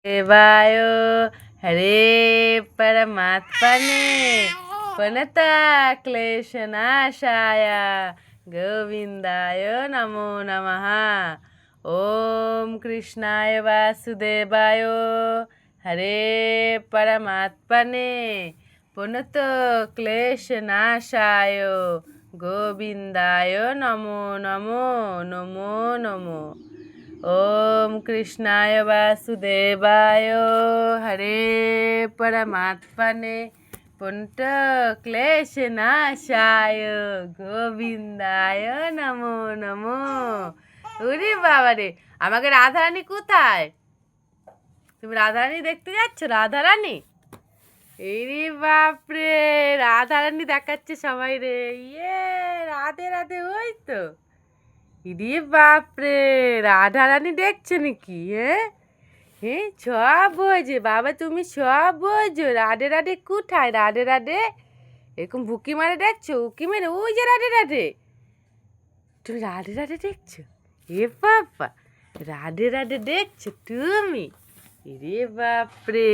देवाय हरे परमात्मने प्रणतक्लेशनाशाय गोविंदाय नमो नमः। ओम कृष्णाय वासुदेवाय हरे परमात्मने प्रणतक्लेशनाशाय गोविंदाय नमो नमो नमो नमो। ओम कृष्णाय वासुदेवाय हरे परमात्मने प्रणतक्लेशनाशाय गोविंदाय नमो नमो। ওরে বাবা রে, আমাকে রাধারানী কোথায়? তুমি রাধারানী দেখতে যাচ্ছ? রাধারানী, এই রে বাপরে, রাধারানী দেখাচ্ছে সবাই রে। ইয়ে, রাধে রাধে, ওই তো। ইরে বাপরে, রাধারানী দেখছো নাকি? হ্যাঁ হ্যাঁ, সব বোঝে বাবা, তুমি সব বোঝো। রাধে রাধে কোথায়? রাধে রাধে এরকম ভুকি মারে দেখছো? উকি মেরে ওই যে রাধে রাধে। তুমি রাধে রাধে দেখছো? এ বাবা, রাধে রাধে দেখছো তুমি? রে বাপরে।